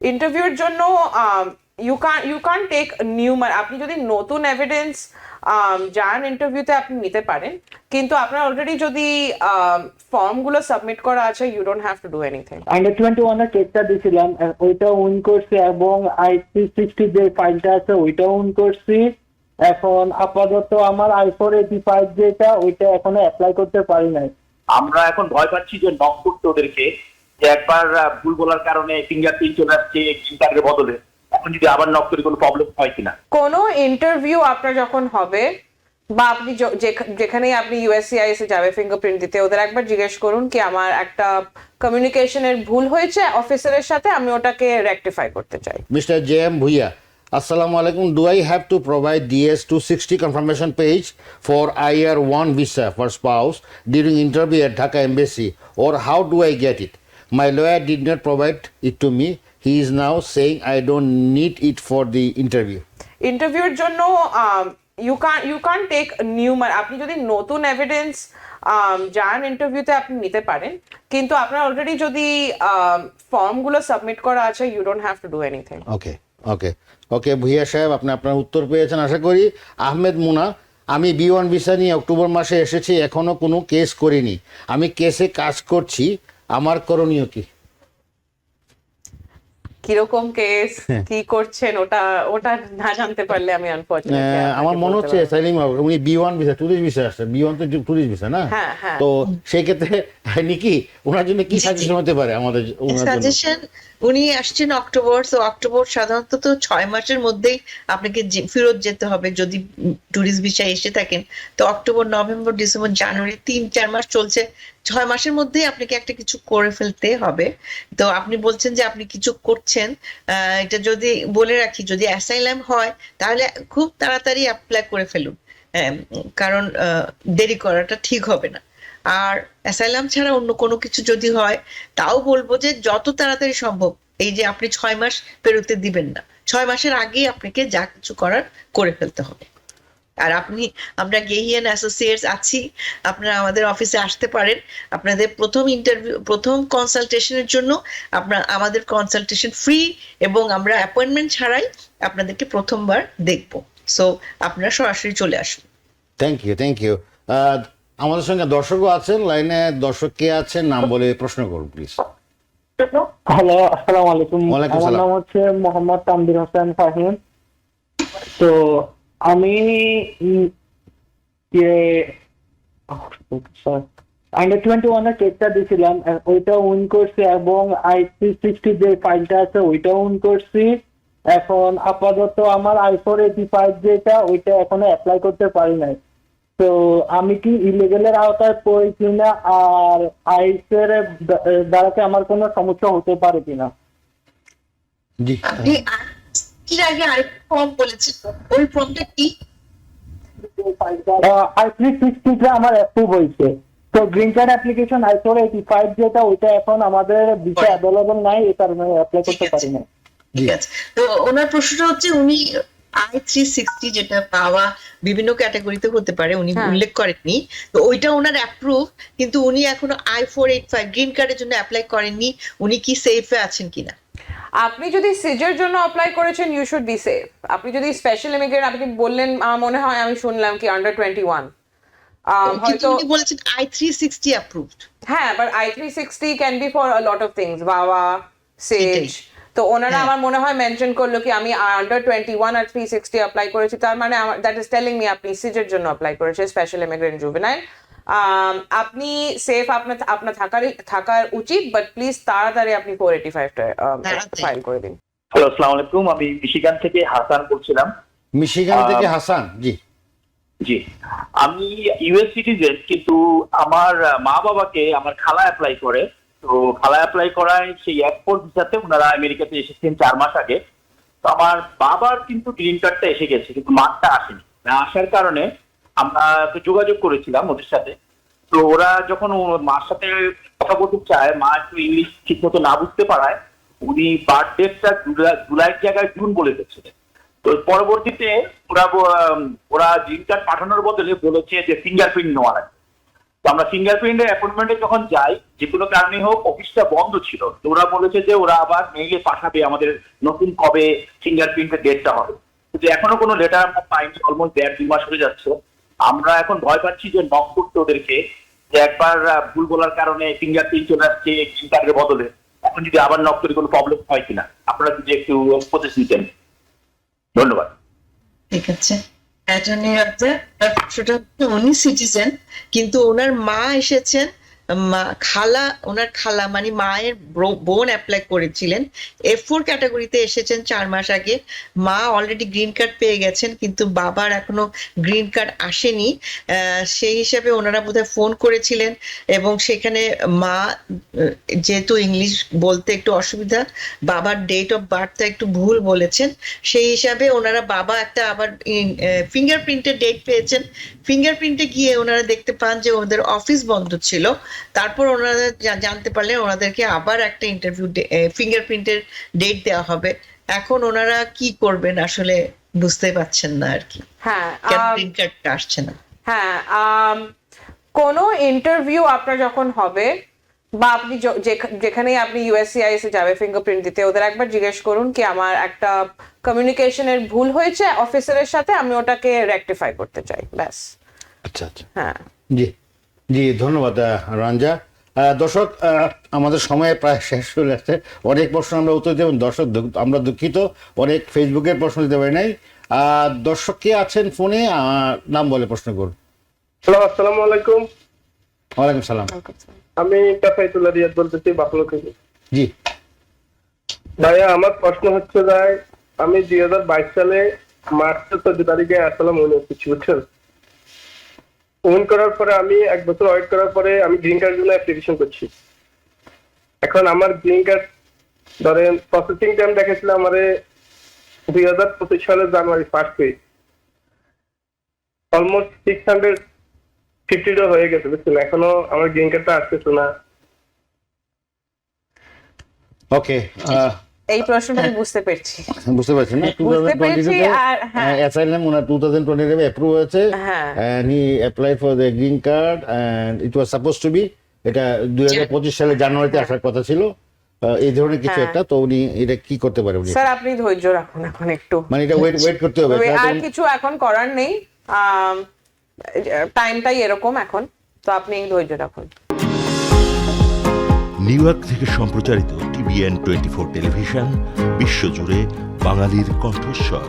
ইন্টারভিউর জন্য you can take new, আপনি যদি নতুন এভিডেন্স যান ইন্টারভিউতে আপনি নিতে পারেন, কিন্তু আপনার অলরেডি যদি ফর্মগুলো সাবমিট করা আছে, you don't have to do anything. Under 21 এর টেস্টটা দিয়েছিলাম, ওইটা উইন করছি, এবং I360 যে ফাইলটা আছে ওইটাও উইন করছি। এখন আপাতত আমার I485 যেটা ওইটা এখনো অ্যাপ্লাই করতে পারি নাই। আমরা এখন ভয় পাচ্ছি যে নক করতে ওদেরকে, যে একবার ভুল বলার কারণে ফিঙ্গারপ্রিন্ট চলে আসছে গ্রিন বদলে, এখন যদি আবার নক করি কোনো প্রবলেম হয় কিনা। কোনো ইন্টারভিউ আপনার যখন হবে বা আপনি যেখানেই আপনি USCIS এ যাবে ফিঙ্গারপ্রিন্ট দিতে, ওদের একবার জিজ্ঞেস করুন কি আমার একটা কমিউনিকেশনের ভুল হয়েছে অফিসারের সাথে, আমি ওটাকে রেকটিফাই করতে চাই। Mr. J.M. Bhuiya, Assalamu alaikum. Do I have to provide DS-260 confirmation page for IR1 visa for spouse during interview at Dhaka Embassy, or how do I get it? My lawyer did not provide it to me. He is now saying I don't need it for the interview. ইন্টারভিউর জন্য you can take new, আপনি যদি নতুন evidence যান ইন্টারভিউতে আপনি নিতে পারেন, কিন্তু আপনার অলরেডি যদি ফর্মগুলো সাবমিট করা আছে, you don't have to do anything. Okay Bhuiya সাহেব, আপনি আপনার উত্তর পেয়েছেন আশা করি। আহমেদ মুনা, আমি B1 ভিসা নিয়ে অক্টোবর মাসে এসেছি, এখনো কোনো কেস করিনি। আমি কেসে কাজ করছি, আমার করণীয় কি? কিরকম কেস, কি করছেন, ওটা ওটা না জানতে পারলে আমি আনফরচুনেটলি আমার মনে হচ্ছে সাইলিম উনি B1 ভিসা, টুরিস্ট ভিসা আসছে। B1 তো টুরিস্ট ভিসা না? হ্যাঁ, হ্যাঁ। তো সেই ক্ষেত্রে নিকি ওনার জন্য কি সাজেশন হতে পারে আমাদের? সাজেশন, উনি আসছেন অক্টোবর, তো অক্টোবর সাধারণত তো 6 মাসের মধ্যেই আপনাকে ফেরত যেতে হবে যদি ট্যুরিস্ট ভিসায় এসে থাকেন। তো অক্টোবর, নভেম্বর, ডিসেম্বর, জানুয়ারি 3-4 মাস চলছে, 6 মাসের মধ্যেই আপনাকে একটা কিছু করে ফেলতে হবে। তো আপনি বলছেন যে আপনি কিছু করছেন, এটা যদি বলে রাখি, যদি অ্যাসাইলাম হয় তাহলে খুব তাড়াতাড়ি অ্যাপ্লাই করে ফেলুন, কারণ দেরি করাটা ঠিক হবে না। আর অ্যাসাইলাম ছাড়া অন্য কোনো কিছু যদি হয়, তাও বলবো যে যত তাড়াতাড়ি সম্ভব, এই যে আপনি 6 মাস পেরোতে দিবেন না, 6 মাসের আগেই আপনাকে যা কিছু করার করে ফেলতে হবে। আর আমরা গেহিয়ান অ্যাসোসিয়েটস আছি, আপনারা আমাদের অফিসে আসতে পারেন। আপনাদের প্রথম কনসালটেশনের জন্য আমাদের কনসালটেশন ফ্রি, এবং আমরা অ্যাপয়েন্টমেন্ট ছাড়াই আপনাদেরকে প্রথমবার দেখবো। সো আপনারা সরাসরি চলে আসুন। Thank you. আমাদের সঙ্গে দর্শকও আছেন লাইনে। দর্শক কে আছেন নাম বলে প্রশ্ন করুন প্লিজ। হ্যালো, আসসালামু আলাইকুম। ওয়ালাইকুম আমার সালাম। নাম হচ্ছে মোহাম্মদ তানভীর হোসেন ফাহিম। তো আমি আন্ডার 21 এর টেস্টটা দিয়েছিলাম, ওইটা উইন করছি, এবং I360 যে ফাইলটা আছে ওইটাও উইন করছি। এখন আপাতত আমার I485 যেটা ওইটা এখনো অ্যাপ্লাই করতে পারি নাই। তো আমি কি ইলিগেলের আওতায় পড়ি কিনা, আর আইসের দ্বারাতে আমার কোনো সমস্যা হতে পারে কিনা? জি, আপনি এর আগে আরেকটা ফর্ম বলেছেন, ওই ফর্মটা কি? I360 আমার অ্যাপ্রুভ হয়েছে, তো গ্রিন কার্ড অ্যাপ্লিকেশন I485 যেটা ওইটা এখন আমাদের ভিসা অ্যাভেলেবল নাই, এই কারণে অ্যাপ্লাই করতে পারি না। ঠিক আছে। তো ওনার প্রশ্নটা হচ্ছে, উনি I360 যেটা পাওয়া বিভিন্ন ক্যাটাগরিতে হতে পারে, উনি উল্লেখ করেননি, তো ওইটা ওনার অ্যাপ্রুভ, কিন্তু উনি এখনো I485 গ্রিন কার্ডের জন্য অ্যাপ্লাই করেননি। উনি কি সেফে আছেন কিনা? আপনি যদি সিজের জন্য অ্যাপ্লাই করেছেন, ইউ শুড বি সেফ। আপনি যদি স্পেশাল ইমিগ্রেন্ট, আপনি বললেন, আমার মনে হয় আমি শুনলাম কি আন্ডার 21, কিন্তু হয়তো উনি বলেছেন I360 অ্যাপ্রুভড। হ্যাঁ, but I360 can be for a lot of things, বাবা, সেজ। তো ওনারা আমার মনে হয় মেনশন করলো কি আমি আন্ডার 21 আর 360 অ্যাপ্লাই করেছি, তার মানে দ্যাট ইজ টেলিং মি আপনি সিজের জন্য অ্যাপ্লাই করেছেন, স্পেশাল ইমিগ্রেন্ট জুভেনাইল। আপনি সেফ আপনার থাকার উচিত, বাট প্লিজ তাড়াতাড়ি আপনি 485টা ফাইল করে দিন। হ্যালো, আসসালামু আলাইকুম। আমি মিশিগান থেকে হাসান বলছিলাম। মিশিগান থেকে হাসান। জি, আমি US সিটিজেন, কিন্তু আমার মা বাবাকে আমার খালা অ্যাপ্লাই করে। তো খালা অ্যাপ্লাই করায় সেই এয়ারপোর্ট ভিসাতে ওনারা আমেরিকাতে এসেছেন 4 মাস আগে। তো আমার বাবার কিন্তু গ্রিন কার্ডটা এসে গেছে, কিন্তু মারটা আসেনি। না আসার কারণে আমরা তো যোগাযোগ করেছিলাম ওদের সাথে। তো ওরা যখন মার সাথে কথা বলতে চায়, মা একটু ইংলিশ ঠিক মতো না বুঝতে পারায় উনি বার্থ ডেটটা জুলাইয়ের জায়গায় জুন বলে দিচ্ছিলেন। তো পরবর্তীতে ওরা গ্রিন কার্ড পাঠানোর বদলে বলেছে যে ফিঙ্গারপ্রিন্ট নেওয়া লাগবে। তো আমরা ফিঙ্গারপ্রিন্টের অ্যাপয়েন্টমেন্টে যখন যাই, যে কোনো কারণে হোক অফিসটা বন্ধ ছিল, তো ওরা বলেছে যে ওরা আবার মেইলে পাঠাবে আমাদের নতুন কবে ফিঙ্গারপ্রিন্টের ডেটটা হবে। কিন্তু এখনো কোনো লেটার আমরা পাইনি, অলমোস্ট 1.5-2 মাস হয়ে যাচ্ছে। আমরা এখন ভয় পাচ্ছি যে নক করতে ওদেরকে, যে একবার ভুল বলার কারণে ফিঙ্গারপ্রিন্ট চলে আসছে গ্রিন কার্ডের বদলে, এখন যদি আবার নক করে কোনো প্রবলেম হয় কিনা, আপনারা যদি একটু উপদেশ নিতেন, ধন্যবাদ। ঠিক আছে, অ্যাটর্নি উনি সিটিজেন, কিন্তু ওনার মা এসেছেন, ওনার খালা মানে মায়ের বোন অ্যাপ্লাই করেছিলেন, F4 ক্যাটাগরিতে এসেছেন 4 মাস আগে। মা অলরেডি গ্রিন কার্ড পেয়ে গেছেন, কিন্তু বাবার এখনো গ্রিন কার্ড আসেনি। সেই হিসাবে ওনারা বোধহয় ফোন করেছিলেন, এবং সেখানে মা যেহেতু ইংলিশ বলতে একটু অসুবিধা, বাবার ডেট অফ বার্থটা একটু ভুল বলেছেন। সেই হিসাবে ওনারা বাবা একটা আবার ফিঙ্গারপ্রিন্টের ডেট পেয়েছেন। ফিঙ্গারপ্রিন্টে গিয়ে ওনারা দেখতে পান যে ওদের অফিস বন্ধ ছিল। তারপর ওনারা জানতে পারলেন ওনাদেরকে আবার একটা ইন্টারভিউ ফিঙ্গারপ্রিন্টের ডেট দেওয়া হবে। এখন ওনারা কি করবেন আসলে বুঝতে পারছেন না আর কি, হ্যাঁ, গ্রিন কার্ডটা আসছে না। হ্যাঁ, কোনো ইন্টারভিউ আপনার যখন হবে, বা আপনি যেখানেই আপনি USCIS এ যাবে ফিঙ্গারপ্রিন্ট দিতে, ওদের একবার জিজ্ঞেস করুন কি আমার একটা কমিউনিকেশনের ভুল হয়েছে অফিসারের সাথে, আমি ওটাকে রেকটিফাই করতে চাই, ব্যাস। আচ্ছা আচ্ছা, হ্যাঁ, জি জি, ধন্যবাদ রঞ্জা। দর্শক, আমাদের সময় প্রায় শেষ হয়ে যাচ্ছে। অনেক প্রশ্ন আমরা উত্তর দেব। দর্শক, আমরা দুঃখিত, অনেক ফেসবুকের প্রশ্ন দিতে পারি নাই। দর্শক কে আছেন ফোনে, নাম বলে প্রশ্ন করুন। হ্যালো, আসসালামু আলাইকুম। ওয়ালাইকুম সালাম। আমি কাফাইতুল্লাহ রিয়াদ বলতেছি, বাফলো থেকে। জি ভাইয়া, আমার প্রশ্ন হচ্ছে ভাই, আমি 2022 সালে মার্চ 14 তারিখে আসলাম উইন করছি, বুঝছেন? উইন করার পরে আমি 1 বছর ওয়েট করার পরে আমি গ্রিন কার্ড জন্য অ্যাপ্লিকেশন করছি। এখন আমার গ্রিন কার্ড ধরেন প্রসেসিং টাইম দেখেছিল আমারে 2025 সালের জানুয়ারি 1 উইক, অলমোস্ট 650 ডে হয়ে গেছে, বুঝছেন? এখনো আমার গ্রিন কার্ডটা আসতেছে না। ওকে, এই প্রশ্নটা আমি বুঝতে পেরেছি। বুঝতে পারছেন না? বুঝতে পেরেছি, 2022 আর হ্যাঁ, অ্যাসাইলাম ওনার 2020 অ্যাপ্রুভ হয়েছে, হ্যাঁ। and he applied for the green card and it was supposed to be, এটা 2025 সালে জানুয়ারিতে আসার কথা ছিল, এই ধরনের কিছু হ্যাঁ। একটা। তো উনি এটা কি করতে পারে উনি? স্যার আপনি ধৈর্য রাখুন এখন একটু, মানে এটা ওয়েট করতে হবে, আর কিছু এখন করার নেই, টাইমটাই এরকম এখন, তো আপনি ধৈর্য রাখুন। নিউ ইয়র্ক থেকে সম্প্রচারিত TVN 24 টেলিভিশন, বিশ্বজুড়ে বাঙালির কণ্ঠস্বর।